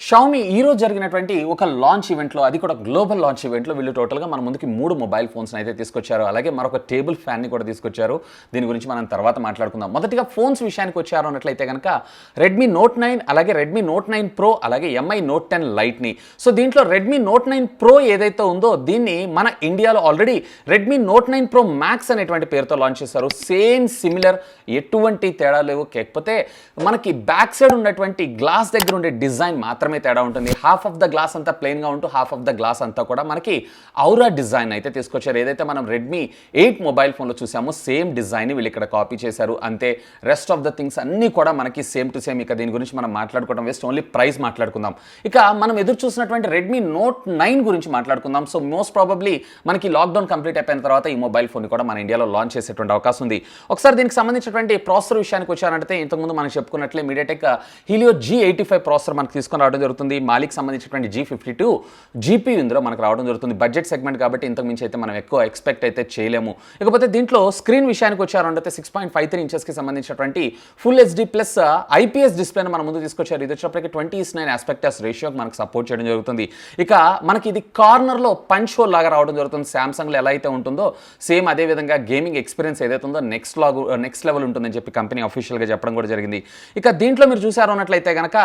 Xiaomi ఈ రోజు జరిగినటువంటి ఒక లాంచ్ ఈవెంట్లో, అది కూడా గ్లోబల్ లాంచ్ ఈవెంట్లో వీళ్ళు టోటల్గా మన ముందుకి 3 మొబైల్ ఫోన్స్ని అయితే తీసుకొచ్చారు. అలాగే మరొక టేబుల్ ఫ్యాన్ని కూడా తీసుకొచ్చారు. దీని గురించి మనం తర్వాత మాట్లాడుకుందాం. మొదటిగా ఫోన్స్ విషయానికి వచ్చారు అన్నట్లయితే కనుక రెడ్మీ నోట్ 9, అలాగే రెడ్మీ నోట్ 9 ప్రో, అలాగే ఎంఐ నోట్ 10 లైట్ని. సో దీంట్లో రెడ్మీ నోట్ 9 ప్రో ఏదైతే ఉందో దీన్ని మన ఇండియాలో already Redmi note 9 pro max అనేటువంటి పేరుతో లాంచ్ చేశారు. సేమ్ సిమిలర్, ఎటువంటి తేడా లేవు. కాకపోతే మనకి బ్యాక్ సైడ్ ఉన్నటువంటి గ్లాస్ దగ్గర ఉండే డిజైన్ మాత్రమే తేడా ఉంటుంది. హాఫ్ ఆఫ్ ద గ్లాస్ అంతా ప్లెయిన్గా ఉంటూ హాఫ్ ఆఫ్ ద గ్లాస్ అంతా కూడా మనకి ఔరా డిజైన్ అయితే తీసుకొచ్చారు. ఏదైతే మనం రెడ్మీ 8 మొబైల్ ఫోన్లో చూసామో సేమ్ డిజైన్ వీళ్ళు ఇక్కడ కాపీ చేశారు. అంతే, రెస్ట్ ఆఫ్ ద థింగ్స్ అన్నీ కూడా మనకి సేమ్ టు సేమ్. ఇక దీని గురించి మనం మాట్లాడుకోవడం వేస్ట్, ఓన్లీ ప్రైస్ మాట్లాడుకుందాం. ఇక మనం ఎదురు చూసినటువంటి రెడ్మీ నోట్ 9 గురించి మాట్లాడుకుందాం. సో మోస్ట్ ప్రాబబ్లీ మనకి లాక్డౌన్ కంప్లీట్ అయిపోయిన తర్వాత ఈ మొబైల్ ఫోన్ కూడా మన ఇండియాలో లాంచ్ చేసేటువంటి అవకాశం ఉంది. ఒకసారి దీనికి సంబంధించినటువంటి ప్రాసెసర్ విషయానికి వచ్చారంటే, ఇంతకుముందు మనం చెప్పుకున్నట్లే మీడియాటెక్ హీలియో G85 ప్రాసెసర్ మనకు తీసుకొని రావడం జరుగుతుంది. మాలిక్ సంబంధించినటువంటి G52 GPU ఇందులో మనకు రావడం జరుగుతుంది. బడ్జెట్ సెగ్మెంట్ కాబట్టి ఇంతకు మించి అయితే మనం ఎక్కువ ఎక్స్పెక్ట్ అయితే చేయలేము. ఇకపోతే దీంట్లో స్క్రీన్ విషయానికి వచ్చారంటే 6.53 ఇంచెస్కి సంబంధించినటువంటి ఫుల్ HD ప్లస్ IPS డిస్ప్లేను మన ముందు తీసుకొచ్చారు. ఇది వచ్చేటప్పటికి 20:9 ఆస్పెక్ట్ రేషియోకి మనకు సపోర్ట్ చేయడం జరుగుతుంది. ఇక మనకి ఇది కార్నర్లో పంచ్ హోల్ లాగా రావడం జరుగుతుంది. సామ్సంగ్లో ఎలా అయితే ఉంటుందో సేమ్ అదే విధంగా గేమింగ్ ఎక్స్పీరియన్స్ ఏదైతే ఉందో నెక్స్ట్ లెవెల్ ఉంటుందని చెప్పి కంపెనీ అఫీషియల్గా చెప్పడం కూడా జరిగింది. ఇక దీంట్లో మీరు చూసారు అన్నట్లయితే కనుక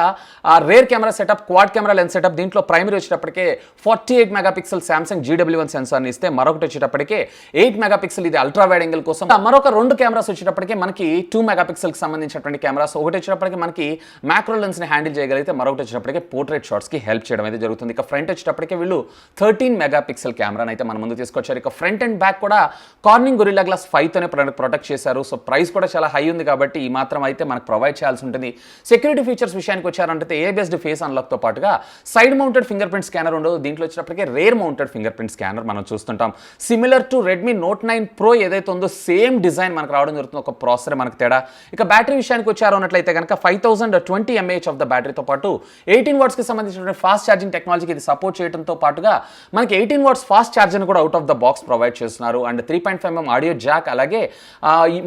rear camera setup, quad camera lens setup. దీంట్లో ప్రైమరీ వచ్చేటప్పటికే 48 మెగాపిక్సెల్ సామ్సంగ్ GW1 సెన్సార్ని ఇస్తే, మరొకటి వచ్చేటప్పటికే 8 మెగాపిక్సెల్ ఇది అల్ట్రా వైడ్ యాంగిల్ కోసం. మరొక 2 కెమెరాస్ వచ్చేటప్పటికే మనకి 2 మెగాపిక్సెల్కి సంబంధించినటువంటి కెమెరాస్. ఒకటి వచ్చేటప్పటికి మనకి మ్యాక్రో లెన్స్ని హ్యాండిల్ చేయగలిగితే, మరొకటి వచ్చేటప్పటికే పోర్ట్రేట్ షాట్స్కి హెల్ప్ చేయడం అయితే జరుగుతుంది. ఇక ఫ్రంట్ వచ్చేటప్పటికే వీళ్ళు 13 మెగాపిక్సెల్ కెమెరాని అయితే మన ముందు తీసుకొచ్చారు. ఇక ఫ్రంట్ అండ్ బ్యాక్ కూడా కార్నింగ్ గొరిల్లా గ్లాస్ 5తోనే ప్రొటెక్ట్ చేశారు. సో ప్రైస్ కూడా చాలా హై ఉంది కాబట్టి ఈ మాత్రం అయితే మనకు ప్రొవైడ్ చేయాల్సి ఉంటుంది. సెక్యూరిటీ ఫీచర్స్ విషయానికి వచ్చారంటే ఏ బేస్డ్ ఫేస్ అన్లాక్తో పాటుగా side mounted finger print scanner ఉండదు. దీంట్లో వచ్చినప్పటికే rear mounted finger print scanner మనం చూస్తుంటాం. Similar to Redmi note 9 pro ఏదైతే ఉందో సేమ్ డిజైన్ మనకు రావడం జరుగుతుంది. ఒక ప్రాసెసర్ మనకు తేడా. ఇక బ్యాటరీ విషయానికి వచ్చారు అన్నట్లయితే కనుక 5020 mAh ఆఫ్ ద బ్యాటరీతో పాటు 18 వాట్స్కి సంబంధించిన ఫాస్ట్ ఛార్జింగ్ టెక్నాలజీకి ఇది సపోర్ట్ చేయడంతో పాటుగా మనకి 18 వాట్స్ ఫాస్ట్ ఛార్జర్ని కూడా out of the box provide చేస్తున్నారు. అండ్ 3.5mm ఆడియో జాక్, అలాగే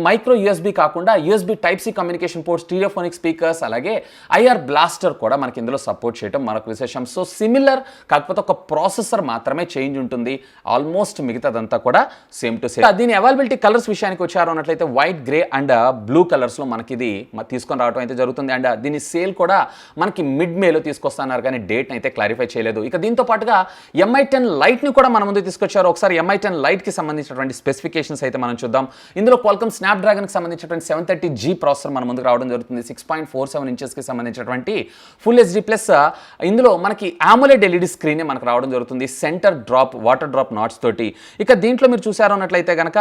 మైక్రో USB కాకుండా USB Type-C communication port, stereophonic speakers, అలాగే IR బ్లాస్టర్ కూడా మనకి ఇందులో సపోర్ట్ చేయడం మరొక విశేషం. సో సిమిలర్, కాకపోతే ఒక ప్రాసెసర్ మాత్రమే చేంజ్ ఉంటుంది. ఆల్మోస్ట్ మిగతాదంతా కూడా సేమ్ టు సేమ్. దీని అవైలబిలిటీ కలర్స్ విషయానికి వచ్చారు అన్నట్లయితే వైట్, గ్రే అండ్ బ్లూ కలర్స్లో మనకి ఇది తీసుకొని రావడం అయితే జరుగుతుంది. అండ్ దీని సేల్ కూడా మనకి మిడ్ మేలో తీసుకొస్తున్నారు, కానీ డేట్ అయితే క్లారిఫై చేయలేదు. ఇక దీంతో పాటుగా MI 10 లైట్ని కూడా మన ముందు తీసుకొచ్చారు. ఒకసారి MI 10 లైట్కి సంబంధించినటువంటి స్పెసిఫికేషన్స్ అయితే మనం చూద్దాం. ఇందులో క్వాల్కమ్ స్నాప్డ్రాగన్కి సంబంధించినటువంటి 730G ప్రాసెసర్ మన ముందుకు రావడం జరుగుతుంది. 6.47 ఇంచెస్కి సంబంధించినటువంటి ఫుల్ HD ప్లస్ ఇందులో మనకి AMOLED LED స్క్రీనే మనకు రావడం జరుగుతుంది. Center drop, water drop notch తోటి. ఇక దీంట్లో మీరు చూసారు అన్నట్లయితే కనుక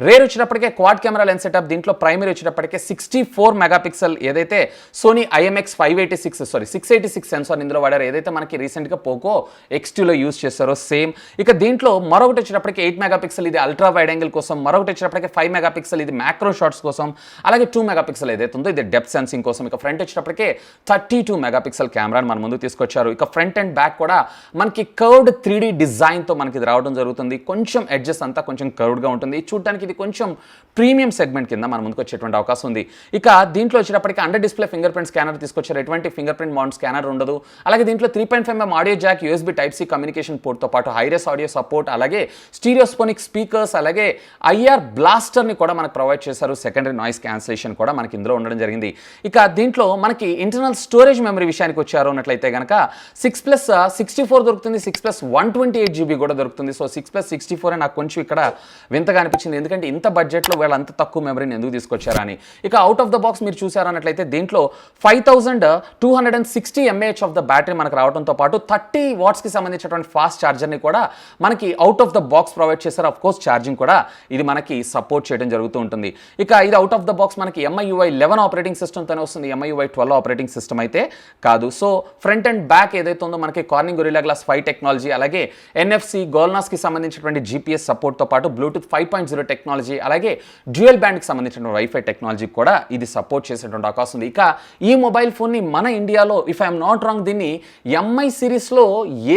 రేర్ వచ్చేటప్పటికే క్వాడ్ కెమెరా లెన్స్ సెటప్. దీంట్లో ప్రైమరీ వచ్చేటప్పటికే 64 మెగాపిక్సెల్ ఏదైతే సోనీ IMX 686 సెన్సార్ ఇందులో వాడారు. ఏదైతే మనకి రీసెంట్గా పోకో X2లో యూజ్ చేస్తారో సేమ్. ఇక దీంట్లో మరొకటి వచ్చేటప్పటికి 8 మెగాపిక్సెల్ ఇది అల్ట్రా వైడ్ యాంగిల్ కోసం, మరొకటి వచ్చేటప్పటికి 5 మెగాపిక్సెల్ ఇది మ్యాక్రో షాట్స్ కోసం, అలాగే 2 మెగాపిక్సెల్ ఏదైతే ఉందో ఇది డెప్త్ సెన్సింగ్ కోసం. ఇక ఫ్రంట్ వచ్చేటప్పటికే 32 మెగాపిక్సెల్ కెమెరాని మన ముందు తీసుకొచ్చారు. ఇక ఫ్రంట్ అండ్ బ్యాక్ కూడా మనకి కర్వ్డ్ 3D డిజైన్తో మనకి ఇది రావడం జరుగుతుంది. కొంచెం ఎడ్జెస్ అంతా కొంచెం కర్వ్డ్గా ఉంటుంది. చూడడానికి ఇది కొంచెం ప్రీమియం సెగ్మెంట్ కింద మన ముందుకు వచ్చేటువంటి అవకాశం ఉంది. ఇక దీంట్లో వచ్చేటప్పటికి under display finger print scanner తీసుకొచ్చారు. ఎటువంటి ఫింగర్ ప్రింట్ మౌంట్ స్కానర్ ఉండదు. అలాగే దీంట్లో 3.5mm audio jack, USB Type-C communication పోర్ట్తో పాటు హైరెస్ ఆడియో సపోర్ట్, అలాగే స్టీరియోఫోనిక్ స్పీకర్స్, అలాగే IR బ్లాస్టర్ని కూడా మనకు ప్రొవైడ్ చేశారు. సెకండరీ నాయిస్ క్యాన్సిలేషన్ కూడా మనకి ఇందులో ఉండడం జరిగింది. ఇక దీంట్లో మనకి ఇంటర్నల్ స్టోరేజ్ మెమరీ విషయానికి వచ్చారు అన్నట్లయితే కనుక 6+64 దొరుకుతుంది. 6+128GB కూడా దొరుకుతుంది. సో 6+64 నాకు కొంచెం ఇక్కడ వింతగా అనిపించింది, ఎందుకంటే ఇంత బడ్జెట్లో వీళ్ళు అంత తక్కువ మెమరీని ఎందుకు తీసుకొచ్చారా అని. ఇక అవుట్ ఆఫ్ ద బాక్స్ మీరు చూసారు అన్నట్లయితే దీంట్లో 5260 mAh ఆఫ్ ద బ్యాటరీ మనకు రావడంతో పాటు 30 వాట్స్కి సంబంధించినటువంటి ఫాస్ట్ ఛార్జర్ని కూడా మనకి out of the box provide చేశారు. ఆఫ్ కోర్స్ ఛార్జింగ్ కూడా ఇది మనకి సపోర్ట్ చేయడం జరుగుతూ ఉంటుంది. ఇక ఇది అవుట్ ఆఫ్ ద బాక్స్ మనకి MIUI 11 ఆపరేటింగ్ సిస్టమ్తోనే వస్తుంది. MIUI 12 ఆపరేటింగ్ సిస్టమ్ అయితే కాదు. సో ఫ్రంట్ అండ్ బ్యాక్ ఏదైతే ఉందో మనకి కార్నింగ్ గొరిల్లా గ్లాస్ 5 టెక్నాలజీ, అలాగే NFC గోల్నాస్కి సంబంధించినటువంటి GPS సపోర్ట్తో పాటు బ్లూటూత్ 5.0 టెక్నాలజీ, అలాగే డ్యూయల్ బ్యాండ్కి సంబంధించిన వైఫై టెక్నాలజీ కూడా ఇది సపోర్ట్ చేసేటువంటి అవకాశం ఉంది. ఇక ఈ మొబైల్ ఫోన్ని మన ఇండియాలో ఇఫ్ ఐఎమ్ నాట్ రాంగ్ దీన్ని MI సిరీస్లో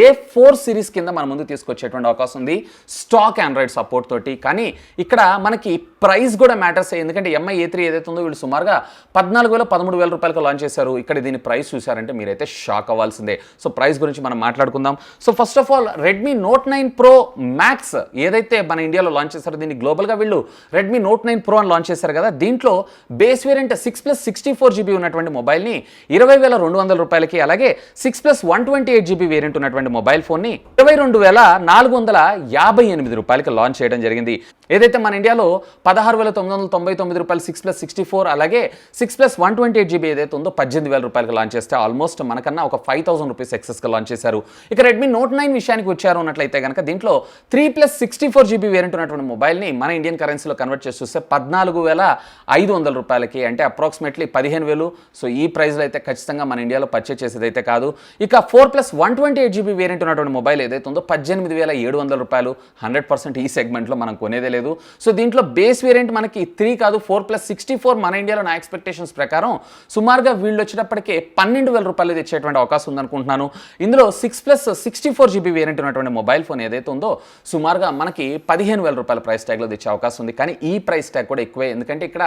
A4 సిరీస్ కింద మన ముందు తీసుకొచ్చేటువంటి అవకాశం ఉంది, స్టాక్ ఆండ్రాయిడ్ సపోర్ట్ తోటి. కానీ ఇక్కడ మనకి ప్రైస్ కూడా మ్యాటర్స్, ఎందుకంటే MI A3 ఏదైతే ఉందో వీళ్ళు సుమారుగా 14,000 13,000 రూపాయలకు లాంచ్ చేశారు. ఇక్కడ దీని ప్రైస్ చూసారంటే మీరైతే షాక్ అవ్వాల్సిందే. సో ప్రైస్ గురించి మనం మాట్లాడుకుందాం. So first of all Redmi note 9 pro max ఏదైతే మన ఇండియాలో లాంచ్ చేశారో, దీన్ని గ్లోబల్గా వీళ్ళు రెడ్మీ నోట్ 9 ప్రో అని లాంచ్ చేశారు కదా. దీంట్లో బేస్ వేరియంట్ 6+64GB ఉన్నటువంటి మొబైల్ని 20,200 రూపాయలకి, అలాగే 6+128GB వేరియంట్ ఉన్నటువంటి మొబైల్ ఫోన్ని 22,458 రూపాయలకి లాంచ్ చేయడం జరిగింది. ఏదైతే మన ఇండియాలో 16,999 రూపాయలు 6+64, అలాగే 6+128GB ఏదైతే ఉందో 18,000 రూపాయలకి లాంచ్ చేస్తే ఆల్మోస్ట్ మనకన్నా ఒక 5,000 రూపీస్ ఎక్సెస్గా లాంచ్ చేశారు. ఇక రెడ్మీ నోట్ 9 విషయానికి వచ్చారు అన్నట్లయితే కనుక దీంట్లో 3+64GB వేరియంట్ ఉన్నటువంటి మొబైల్ని మన ఇండియన్ కరెన్సీలో కన్వర్ట్ చేసి చూస్తే 14,500 రూపాయలకి, అంటే అప్రాక్సిమేట్లీ 15,000. సో ఈ ప్రైస్లో అయితే ఖచ్చితంగా మన ఇండియాలో పర్చేస్ చేసేది అయితే కాదు. ఇక 4+128GB వేరియంట్ ఉన్నటువంటి మొబైల్ ఏదైతే ఉందో 18,700 రూపాయలు. 100% ఈ సెగ్మెంట్లో మనం కొనేదే లేదు. సో దీంట్లో బేస్ వేరియంట్ మనకి 3 కాదు 4+64 మన ఇండియాలో నా ఎక్స్పెక్టేషన్స్ ప్రకారం సుమారుగా వీళ్ళు వచ్చేటప్పటికే 12,000 రూపాయలు తెచ్చేటువంటి అవకాశం ఉందనుకుంటున్నాను. ఇందులో 6+64GB వేరియంట్ ఉన్నటువంటి మొబైల్ ఫోన్ ఏదైతే ఉందో సుమారుగా మనకి 15,000 రూపాయల ప్రైస్ ట్యాగ్లో తెచ్చే అవకాశం ఉంది. కానీ ఈ ప్రైస్ ట్యాగ్ కూడా ఎక్కువే, ఎందుకంటే ఇక్కడ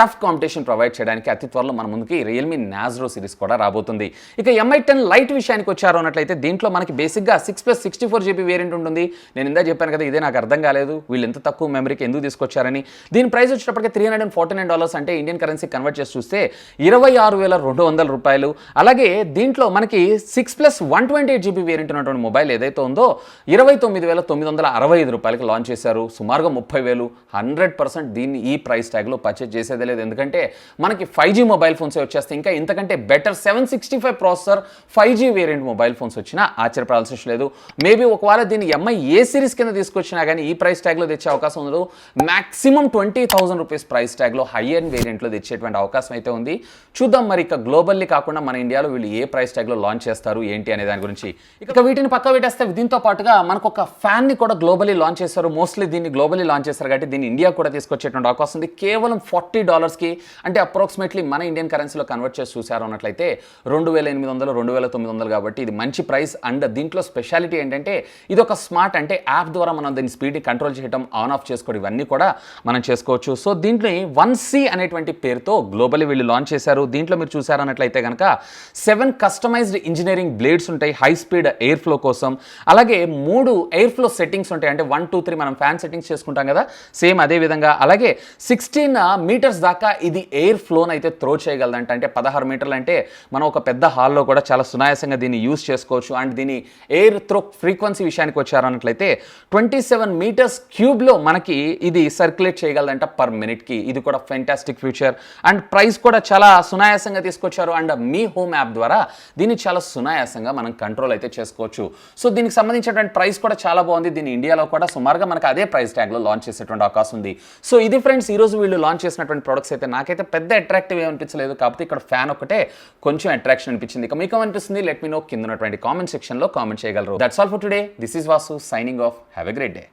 టఫ్ కాంపిటీషన్ ప్రొవైడ్ చేయడానికి అతి త్వరలో మన ముందుకి రియల్మీ నాజ్రో సిరీస్ కూడా రాబోతుంది. ఇక MI 10 లైట్ విషయానికి వచ్చారు అన్నట్లయితే దీంట్లో మనకి బేసిక్గా 6+64GB వేరియంట్ ఉంటుంది. నేను ఇందా చెప్పాను కదా, ఇదే నాకు అర్థం కాలేదు వీళ్ళు ఎంత తక్కువ మెమరీకి ఎందుకు తీసుకొచ్చారని. దీని ప్రైస్ వచ్చేటప్పటికి $349, అంటే ఇండియన్ కరెన్సీ కన్వర్ట్ చేసి చూస్తే 26,200 రూపాయలు. అలాగే దీంట్లో మనకి 6+128GB వేరియంట్ ఉన్నటువంటి మొబైల్ ఏదైతే ఉందో 29,965 రూపాయలకి లాంచ్ చేశారు. సుమారుగా 30,000. 100% దీన్ని ఈ ప్రైస్ ట్యాగ్లో పర్చేజ్ చేసేదే లేదు, ఎందుకంటే మనకి 5G మొబైల్ ఫోన్స్ వచ్చేస్తే ఇంకా ఇంతకంటే better 765 processor 5G variant mobile phones వచ్చినా ఆశ్చర్యపడాల్సిన లేదు. మేబీ ఒకవేళ దీన్ని MI ఏ సిరీస్ కింద తీసుకొచ్చినా కానీ ఈ ప్రైస్ ట్యాగ్లో తెచ్చే అవకాశం ఉండదు. మాక్సిమం 20,000 రూపీస్ ప్రైస్ ట్యాగ్లో హై ఎండ్ వేరియంట్లో తెచ్చేటువంటి అవకాశం అయితే ఉంది. చూద్దాం మరి ఇక గ్లోబల్లీ కాకుండా మన ఇండియాలో వీళ్ళు ఏ ప్రైస్ ట్యాగ్లో లాంచ్ చేస్తారు ఏంటి అనే దాని గురించి. ఇక వీటిని పక్క పెట్టేస్తే దీంతో పాటుగా మనకు ఒక ఫ్యాన్ని కూడా గ్లోబల్లీ లాంచ్ చేస్తారు. మోస్ట్లీ దీన్ని గ్లోబల్లీ లాంచ్ చేస్తారు కాబట్టి దీన్ని ఇండియా కూడా తీసుకొచ్చేటువంటి అవకాశం ఉంది. కేవలం $40కి, అంటే అప్రాక్సిమేట్లీ మన ఇండియన్ కరెన్సీలో కన్వర్ట్ చేసి చూసారు అన్నట్లయితే 2,800 2,900 కాబట్టి ఇది మంచి ప్రైస్. అండ్ దీంట్లో స్పెషాలిటీ ఏంటంటే ఇది ఒక స్మార్ట్, అంటే యాప్ ద్వారా మనం దీని స్పీడ్ని కంట్రోల్ చేయడం, ఆన్ ఆఫ్ చేసుకోవడం ఇవన్నీ కూడా మనం చేసుకోవచ్చు. సో దీంట్లో 1C అనేటువంటి పేరుతో గ్లోబల్లీ వీళ్ళు లాంచ్ చేశారు. దీంట్లో మీరు చూసారన్నట్లయితే కనుక 7 కస్టమైజ్డ్ ఇంజనీరింగ్ బ్లేడ్స్ ఉంటాయి హై స్పీడ్ ఎయిర్ ఫ్లో కోసం. అలాగే 3 ఎయిర్ ఫ్లో సెట్టింగ్స్ ఉంటాయి, అంటే 1 2 3 మనం ఫ్యాన్ సెట్టింగ్స్ చేసుకుంటాం కదా, సేమ్ అదే విధంగా. అలాగే 16 మీటర్స్ దాకా ఇది ఎయిర్ ఫ్లోని అయితే త్రో చేయగలదంట. అంటే 16 మీటర్లు అంటే మనం ఒక పెద్ద హాల్లో కూడా చాలా సునాయాసంగా దీన్ని యూజ్ చేసుకోవచ్చు. అండ్ దీని ఎయిర్ త్రో ఫ్రీక్వెన్సీ విషయానికి వచ్చారన్నట్లయితే 27 మీటర్స్ క్యూబ్లో మనకి ఇది సర్క్యులేట్ చేయగలదంట పర్ మినిట్కి. ఇది కూడా ఫెంటాస్టిక్ ఫ్యూచర్. అండ్ ప్రైస్ కూడా చాలా సునాయాసంగా తీసుకొచ్చారు. అండ్ మీ హోమ్ యాప్ ద్వారా దీన్ని చాలా సునాయాసంగా మనం కంట్రోల్ అయితే చేసుకోవచ్చు. సో దీనికి సంబంధించినటువంటి ప్రైస్ కూడా చాలా బాగుంది. దీన్ని ఇండియాలో కూడా సుమారుగా మనకు అదే ప్రైస్ ట్యాగ్లో లాంచ్ చేసేటువంటి అవకాశం ఉంది. సో ఇది ఫ్రెండ్స్ ఈరోజు వీళ్ళు లాంచ్ చేసినటువంటి ప్రొడక్ట్స్ అయితే నాకైతే పెద్ద అట్రాక్టివ్ అనిపించలేదు, కాకపోతే ఇక్కడ ఫ్యాన్ ఒకటే కొంచెం అట్రాక్షన్ అనిపించింది. ఇక మీకు అనిపిస్తుంది లెట్ మీ నో కింద ఉన్నటువంటి కామెంట్ సెక్షన్లో కామెంట్ చేయగలరు. That's all for today. This is Vasu signing off. Have a great day.